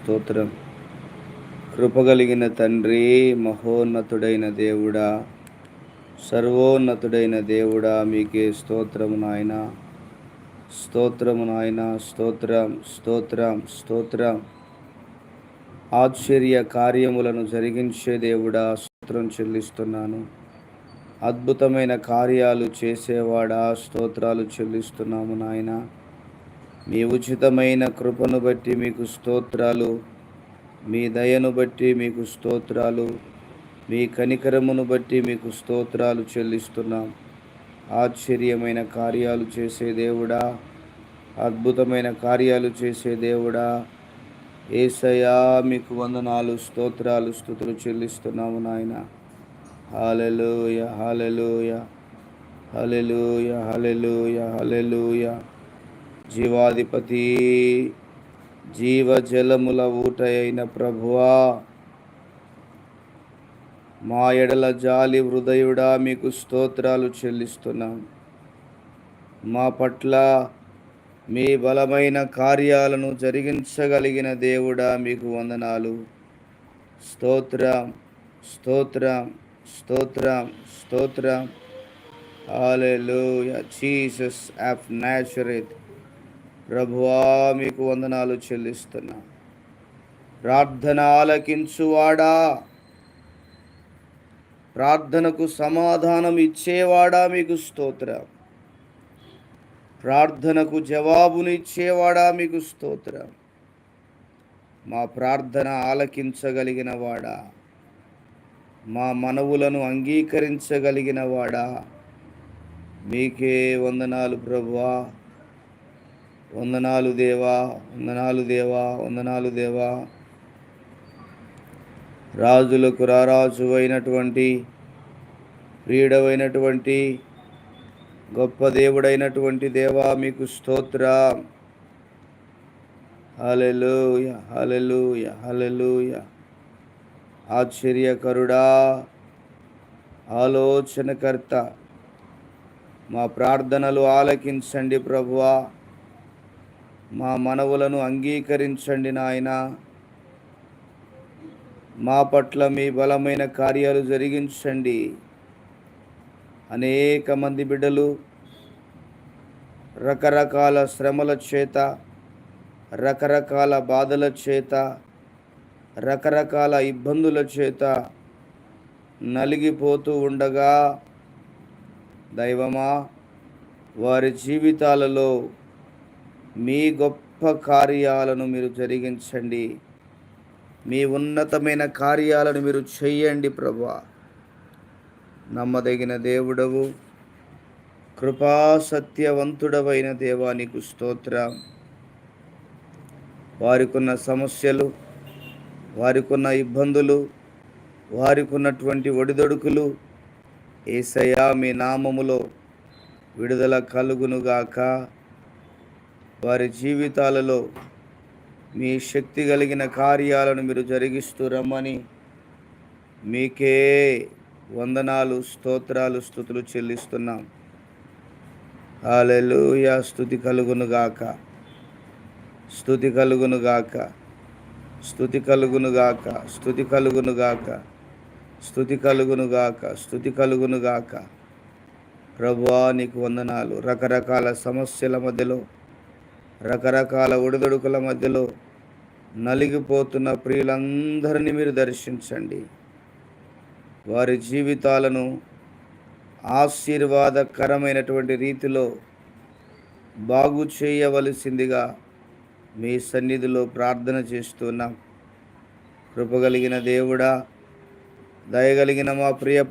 స్తోత్రం. కృపగలిగిన తండ్రి, మహోన్నతుడైన దేవుడా, సర్వోన్నతుడైన దేవుడా, మీకే స్తోత్రము నాయన. స్తోత్రము నాయన. స్తోత్రం, స్తోత్రం, స్తోత్రం. ఆశ్చర్య కార్యములను జరిగించే దేవుడా, స్తోత్రం చెల్లిస్తున్నాను. అద్భుతమైన కార్యాలు చేసేవాడా, స్తోత్రాలు చెల్లిస్తున్నాము నాయన. మీ ఉచితమైన కృపను బట్టి మీకు స్తోత్రాలు, మీ దయను బట్టి మీకు స్తోత్రాలు, మీ కనికరమును బట్టి మీకు స్తోత్రాలు చెల్లిస్తున్నాం. ఆశ్చర్యమైన కార్యాలు చేసే దేవుడా, అద్భుతమైన కార్యాలు చేసే దేవుడా, యేసయ్యా మీకు వందనాలు, స్తోత్రాలు, స్తుతులు చెల్లిస్తున్నాము నాయన. హల్లెలూయా, హల్లెలూయా, హల్లెలూయా, హల్లెలూయా, హల్లెలూయా. జీవాధిపతి, జీవజలముల ఊట అయిన ప్రభువా, మా ఎడల జాలి హృదయుడా, మీకు స్తోత్రాలు చెల్లిస్తున్నాం. మా పట్ల మీ బలమైన కార్యాలను జరిగించగలిగిన దేవుడా, మీకు వందనాలు. స్తోత్రం, స్తోత్రం, స్తోత్రం, స్తోత్రం. హల్లెలూయా. జీసస్ ఆఫ్ నాజరేత్, ప్రభువా మీకు వందనాలు చెల్లిస్తున్నా. ప్రార్థన ఆలకించువాడా, ప్రార్థనకు సమాధానం ఇచ్చేవాడా, మీకు స్తోత్రం. ప్రార్థనకు జవాబునిచ్చేవాడా, మీకు స్తోత్రం. మా ప్రార్థన ఆలకించగలిగిన వాడా, మా మనవులను అంగీకరించగలిగిన వాడా, మీకే వందనాలు ప్రభువా. వందనాలు దేవా, వందనాలు దేవా, వందనాలు దేవా. రాజులకు రారాజు అయినటువంటి, ప్రియుడవైనటువంటి, గొప్ప దేవుడైనటువంటి దేవా, మీకు స్తోత్రం. హల్లెలూయా, హల్లెలూయా, హల్లెలూయా. ఆశ్చర్యకరుడా, ఆలోచనకర్త, మా ప్రార్థనలు ఆలకించండి ప్రభువా. మా మనవులను అంగీకరించండి నాయన. మా పట్ల మీ బలమైన కార్యాలు జరిగించండి. అనేక మంది బిడ్డలు రకరకాల శ్రమల చేత, రకరకాల బాధల చేత, రకరకాల ఇబ్బందుల చేత నలిగిపోతూ ఉండగా, దైవమా, వారి జీవితాలలో మీ గొప్ప కార్యాలను మీరు జరిగించండి. మీ ఉన్నతమైన కార్యాలను మీరు చెయ్యండి ప్రభువా. నమ్మదగిన దేవుడవు, కృపా సత్యవంతుడవైన దేవానికి స్తోత్రం. వారికున్న సమస్యలు, వారికున్న ఇబ్బందులు, వారికున్నటువంటి ఒడిదొడుకులు, యేసయ్యా మీ నామములో విడుదల కలుగునుగాక. వారి జీవితాలలో మీ శక్తి కలిగిన కార్యాలను మీరు జరిగిస్తూ రమ్మని మీకే వందనాలు, స్తోత్రాలు, స్తుతులు చెల్లిస్తున్నాం. హల్లెలూయా. స్తుతి కలుగునుగాక, స్తుతి కలుగునుగాక, స్తుతి కలుగునుగాక, స్తుతి కలుగునుగాక, స్తుతి కలుగునుగాక, స్తుతి కలుగునుగాక. ప్రభువా నీకు వందనాలు. రకరకాల సమస్యల మధ్యలో, రకరకాల ఒడిదొడుకుల మధ్యలో నలిగిపోతున్న ప్రియులందరినీ మీరు దర్శించండి. వారి జీవితాలను ఆశీర్వాదకరమైనటువంటి రీతిలో బాగు చేయవలసిందిగా మీ సన్నిధిలో ప్రార్థన చేస్తున్నాం. కృపగలిగిన దేవుడా, దయగలిగిన మా ప్రియ